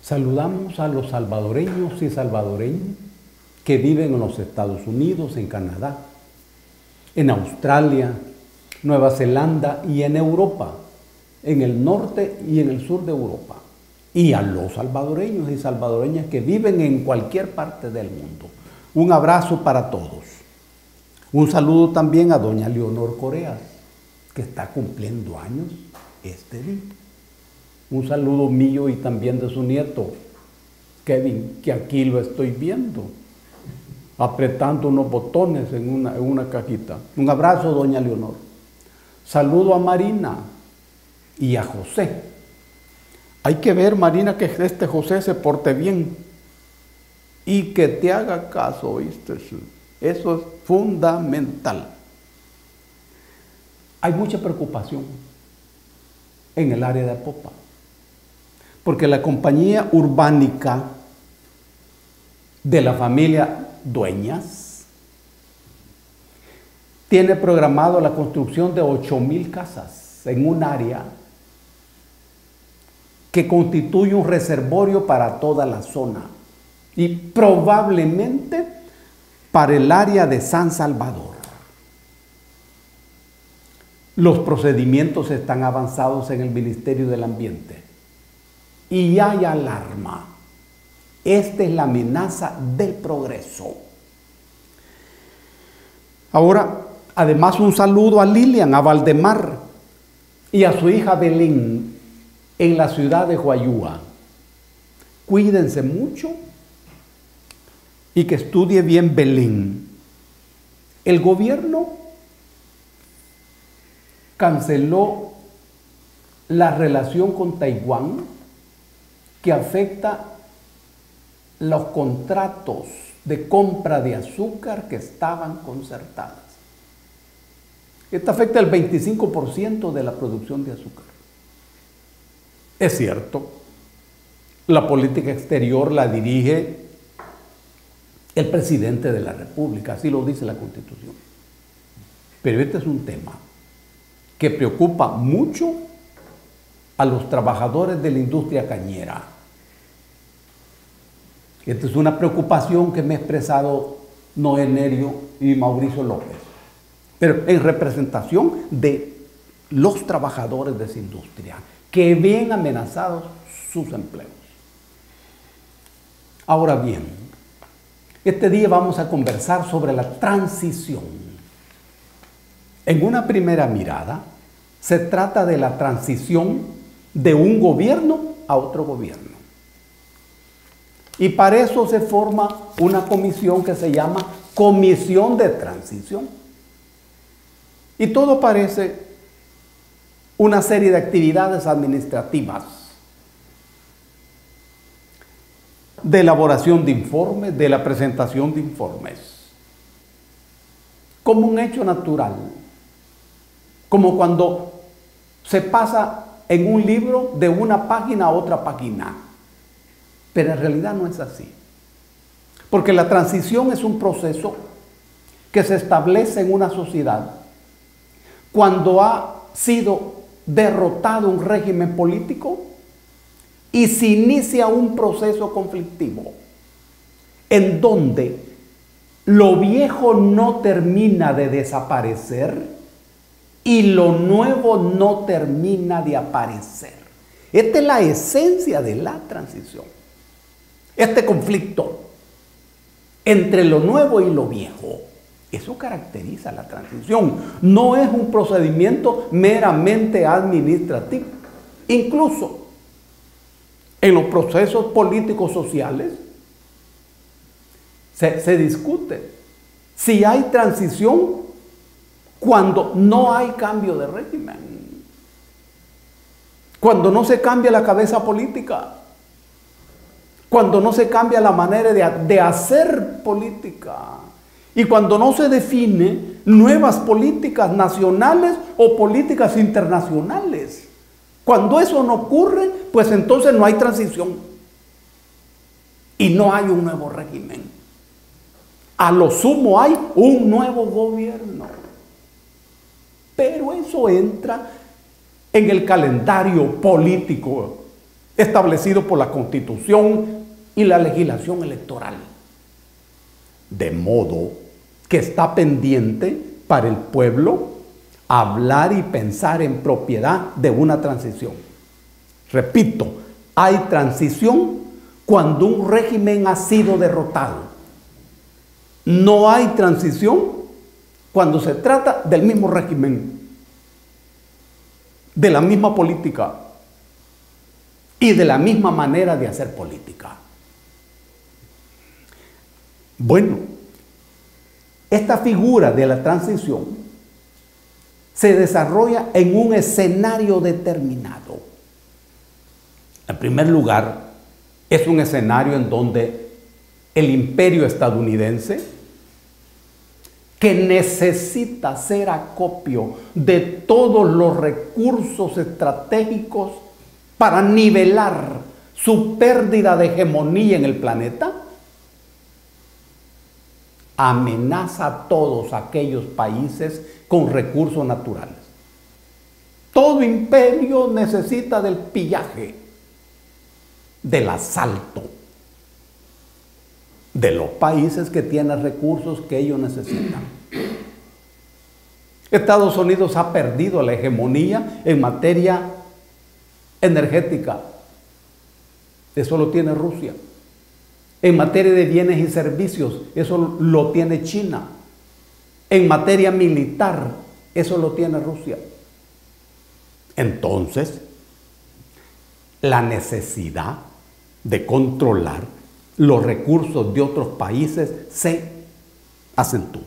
Saludamos a los salvadoreños y salvadoreñas que viven en los Estados Unidos, en Canadá, en Australia, Nueva Zelanda y en Europa, en el norte y en el sur de Europa. Y a los salvadoreños y salvadoreñas que viven en cualquier parte del mundo. Un abrazo para todos. Un saludo también a doña Leonor Coreas, que está cumpliendo años este día. Un saludo mío y también de su nieto, Kevin, que aquí lo estoy viendo, apretando unos botones en una cajita. Un abrazo, doña Leonor. Saludo a Marina y a José. Hay que ver, Marina, que este José se porte bien y que te haga caso, ¿viste? Eso es fundamental. Hay mucha preocupación en el área de Apopa, porque la compañía urbánica de la familia Dueñas tiene programado la construcción de 8,000 casas en un área que constituye un reservorio para toda la zona y probablemente para el área de San Salvador. Los procedimientos están avanzados en el Ministerio del Ambiente y hay alarma. Esta es la amenaza del progreso. Ahora, además, un saludo a Lilian, a Valdemar y a su hija Belén en la ciudad de Huayúa. Cuídense mucho y que estudie bien Belén. El gobierno canceló la relación con Taiwán que afecta los contratos de compra de azúcar que estaban concertadas. Esto afecta el 25% de la producción de azúcar. Es cierto, la política exterior la dirige el presidente de la República, así lo dice la Constitución. Pero este es un tema que preocupa mucho a los trabajadores de la industria cañera. Esta es una preocupación que me ha expresado Noé Nerio y Mauricio López, pero en representación de los trabajadores de esa industria que ven amenazados sus empleos. Ahora bien, este día vamos a conversar sobre la transición. En una primera mirada, se trata de la transición de un gobierno a otro gobierno. Y para eso se forma una comisión que se llama Comisión de Transición. Y todo parece una serie de actividades administrativas, de elaboración de informes, de la presentación de informes, como un hecho natural, como cuando se pasa en un libro de una página a otra página. Pero en realidad no es así. Porque la transición es un proceso que se establece en una sociedad cuando ha sido derrotado un régimen político y se inicia un proceso conflictivo en donde lo viejo no termina de desaparecer y lo nuevo no termina de aparecer. Esta es la esencia de la transición. Este conflicto entre lo nuevo y lo viejo, eso caracteriza la transición. No es un procedimiento meramente administrativo. Incluso en los procesos políticos sociales se discute si hay transición cuando no hay cambio de régimen, cuando no se cambia la cabeza política, cuando no se cambia la manera de hacer política y cuando no se define nuevas políticas nacionales o políticas internacionales. Cuando eso no ocurre, pues entonces no hay transición y no hay un nuevo régimen. A lo sumo hay un nuevo gobierno. Pero eso entra en el calendario político establecido por la Constitución y la legislación electoral. De modo que está pendiente para el pueblo hablar y pensar en propiedad de una transición. Repito, hay transición cuando un régimen ha sido derrotado. No hay transición cuando se trata del mismo régimen, de la misma política y de la misma manera de hacer política. Bueno, esta figura de la transición se desarrolla en un escenario determinado. En primer lugar, es un escenario en donde el imperio estadounidense, que necesita hacer acopio de todos los recursos estratégicos para nivelar su pérdida de hegemonía en el planeta, amenaza a todos aquellos países con recursos naturales. Todo imperio necesita del pillaje, del asalto de los países que tienen recursos que ellos necesitan. Estados Unidos ha perdido la hegemonía en materia energética. Eso lo tiene Rusia. En materia de bienes y servicios, eso lo tiene China. En materia militar, eso lo tiene Rusia. Entonces, la necesidad de controlar los recursos de otros países se acentúa.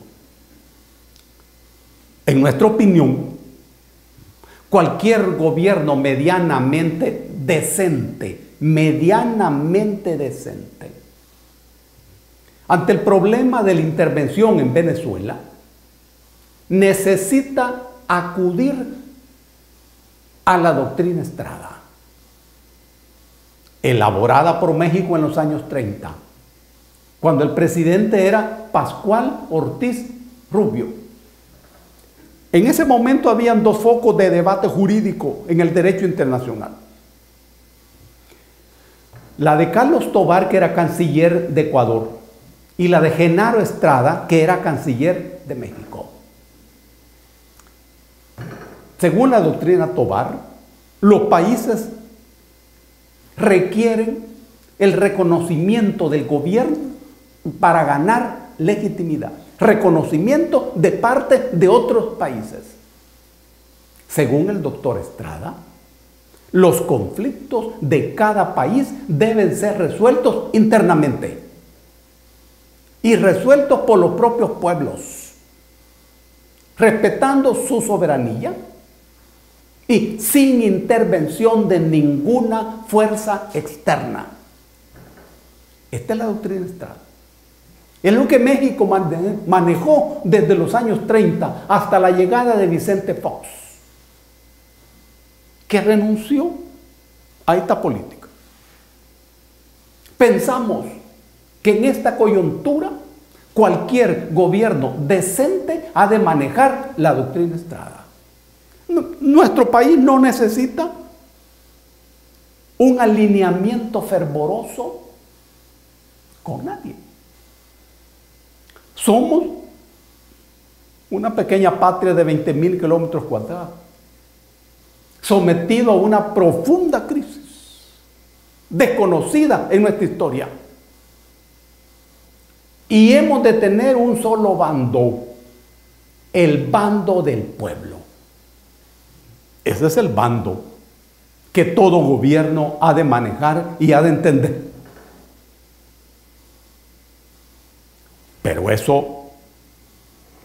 En nuestra opinión, cualquier gobierno medianamente decente, ante el problema de la intervención en Venezuela, necesita acudir a la doctrina Estrada, elaborada por México en los años 30, cuando el presidente era Pascual Ortiz Rubio. En ese momento habían dos focos de debate jurídico en el derecho internacional. La de Carlos Tobar, que era canciller de Ecuador, y la de Genaro Estrada, que era canciller de México. Según la doctrina Tobar, los países requieren el reconocimiento del gobierno para ganar legitimidad. Reconocimiento de parte de otros países. Según el doctor Estrada, los conflictos de cada país deben ser resueltos internamente y resueltos por los propios pueblos, respetando su soberanía y sin intervención de ninguna fuerza externa. Esta es la doctrina Estrada. Es lo que México manejó desde los años 30 hasta la llegada de Vicente Fox, que renunció a esta política. Pensamos que en esta coyuntura cualquier gobierno decente ha de manejar la doctrina Estrada. Nuestro país no necesita un alineamiento fervoroso con nadie. Somos una pequeña patria de 20,000 kilómetros cuadrados, sometido a una profunda crisis, desconocida en nuestra historia. Y hemos de tener un solo bando, el bando del pueblo. Ese es el bando que todo gobierno ha de manejar y ha de entender. Pero eso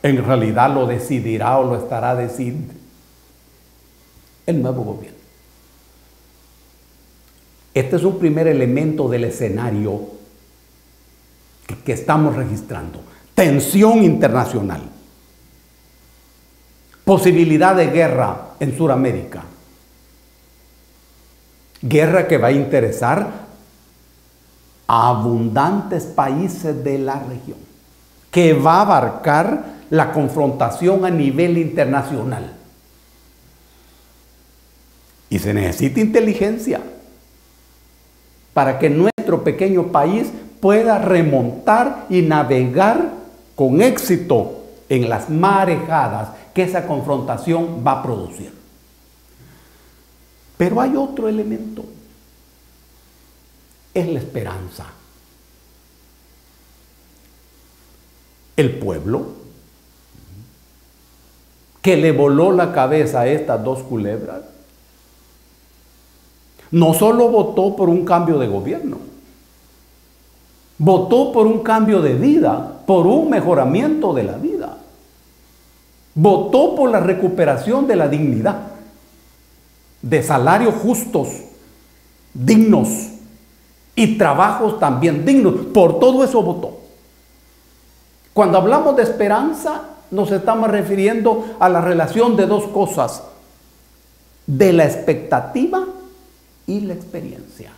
en realidad lo decidirá o lo estará decidiendo el nuevo gobierno. Este es un primer elemento del escenario que estamos registrando. Tensión internacional. Posibilidad de guerra en Sudamérica. Guerra que va a interesar a abundantes países de la región, que va a abarcar la confrontación a nivel internacional. Y se necesita inteligencia para que nuestro pequeño país pueda remontar y navegar con éxito en las marejadas que esa confrontación va a producir. Pero hay otro elemento, es la esperanza. El pueblo que le voló la cabeza a estas dos culebras, no solo votó por un cambio de gobierno, votó por un cambio de vida, por un mejoramiento de la vida, votó por la recuperación de la dignidad, de salarios justos, dignos y trabajos también dignos. Por todo eso votó. Cuando hablamos de esperanza, nos estamos refiriendo a la relación de dos cosas, de la expectativa y la experiencia.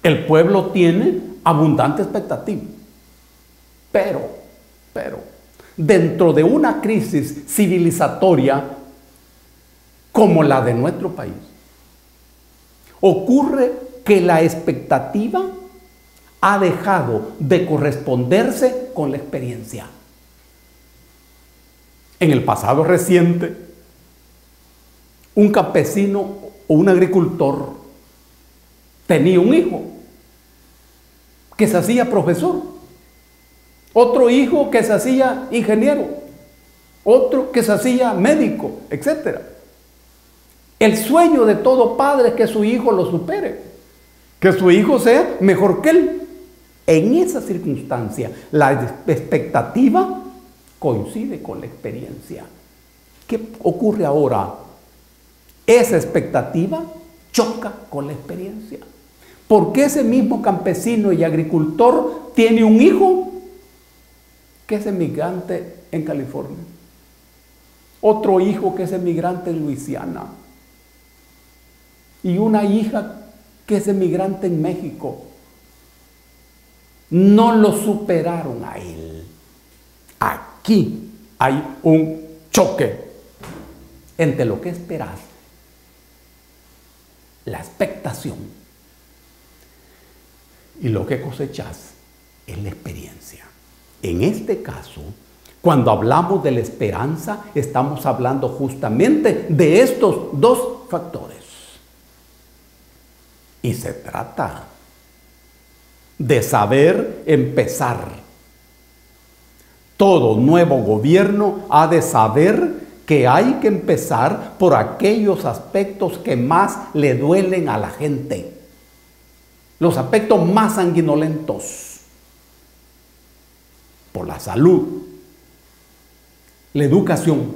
El pueblo tiene abundante expectativa, pero, dentro de una crisis civilizatoria como la de nuestro país, ocurre que la expectativa ha dejado de corresponderse con la experiencia. En el pasado reciente, un campesino o un agricultor tenía un hijo que se hacía profesor, otro hijo que se hacía ingeniero, otro que se hacía médico, etc. El sueño de todo padre es que su hijo lo supere, que su hijo sea mejor que él. En esa circunstancia, la expectativa coincide con la experiencia. ¿Qué ocurre ahora? Esa expectativa choca con la experiencia. Porque ese mismo campesino y agricultor tiene un hijo que es emigrante en California, otro hijo que es emigrante en Luisiana y una hija que es emigrante en México. No lo superaron a él. Aquí hay un choque entre lo que esperas, la expectación, y lo que cosechas es la experiencia. En este caso, cuando hablamos de la esperanza, estamos hablando justamente de estos dos factores. Y se trata de saber empezar. Todo nuevo gobierno ha de saber que hay que empezar por aquellos aspectos que más le duelen a la gente, los aspectos más sanguinolentos, por la salud, la educación,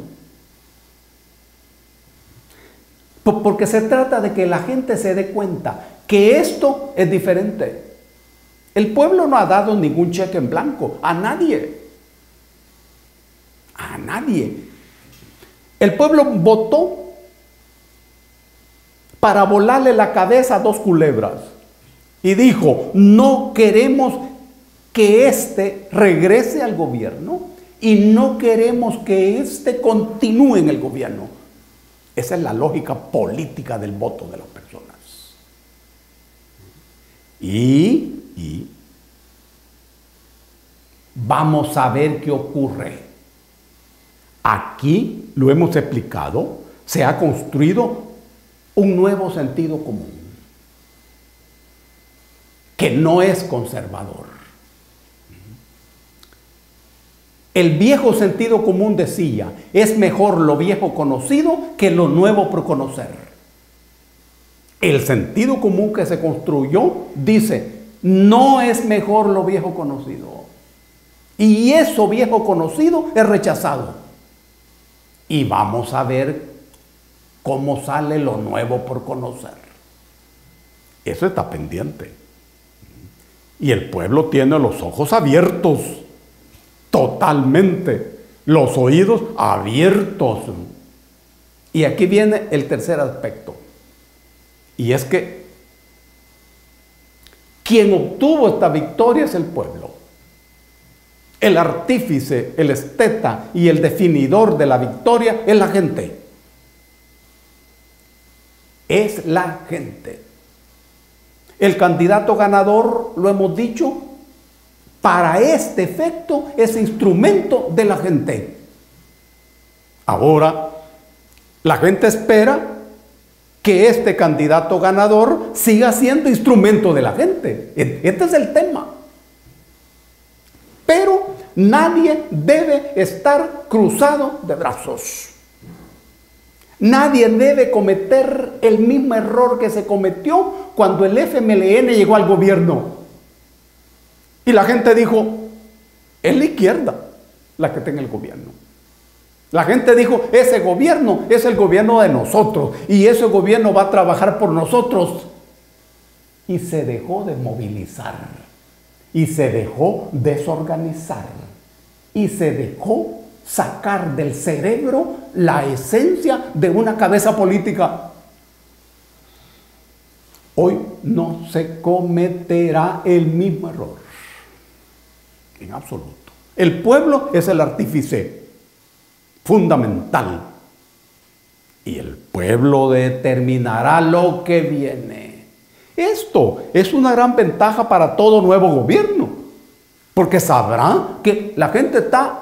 porque se trata de que la gente se dé cuenta que esto es diferente. El pueblo no ha dado ningún cheque en blanco a nadie. A nadie. El pueblo votó para volarle la cabeza a dos culebras y dijo: no queremos que éste regrese al gobierno y no queremos que éste continúe en el gobierno. Esa es la lógica política del voto de las personas. Y vamos a ver qué ocurre. Aquí, lo hemos explicado, se ha construido un nuevo sentido común, que no es conservador. El viejo sentido común decía: es mejor lo viejo conocido que lo nuevo por conocer. El sentido común que se construyó dice: no es mejor lo viejo conocido. Y eso viejo conocido es rechazado. Y vamos a ver cómo sale lo nuevo por conocer. Eso está pendiente. Y el pueblo tiene los ojos abiertos, totalmente, los oídos abiertos. Y aquí viene el tercer aspecto. Y es que quien obtuvo esta victoria es el pueblo. El artífice, el esteta y el definidor de la victoria es la gente. Es la gente. El candidato ganador, lo hemos dicho, para este efecto es instrumento de la gente. Ahora, la gente espera que este candidato ganador siga siendo instrumento de la gente. Este es el tema. Pero nadie debe estar cruzado de brazos. Nadie debe cometer el mismo error que se cometió cuando el FMLN llegó al gobierno. Y la gente dijo, es la izquierda la que está en el gobierno. La gente dijo, ese gobierno es el gobierno de nosotros y ese gobierno va a trabajar por nosotros. Y se dejó de movilizar y se dejó desorganizar y se dejó sacar del cerebro la esencia de una cabeza política. Hoy no se cometerá el mismo error, en absoluto. El pueblo es el artífice fundamental y el pueblo determinará lo que viene. Esto es una gran ventaja para todo nuevo gobierno, porque sabrá que la gente está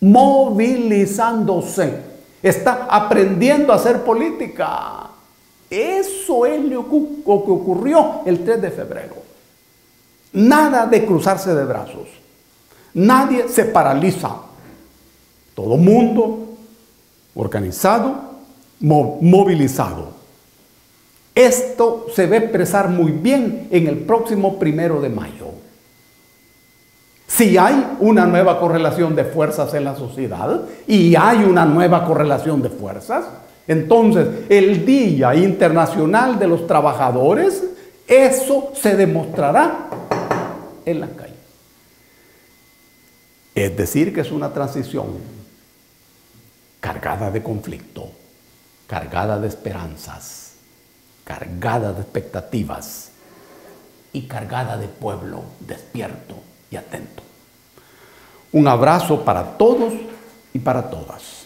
movilizándose, está aprendiendo a hacer política. Eso es lo que ocurrió el 3 de febrero. Nada de cruzarse de brazos. Nadie se paraliza. Todo mundo organizado, movilizado. Esto se va a expresar muy bien en el próximo 1 de mayo. Si hay una nueva correlación de fuerzas en la sociedad y hay una nueva correlación de fuerzas, entonces el Día Internacional de los Trabajadores, eso se demostrará en la calle. Es decir, que es una transición cargada de conflicto, cargada de esperanzas, cargada de expectativas y cargada de pueblo despierto y atento. Un abrazo para todos y para todas.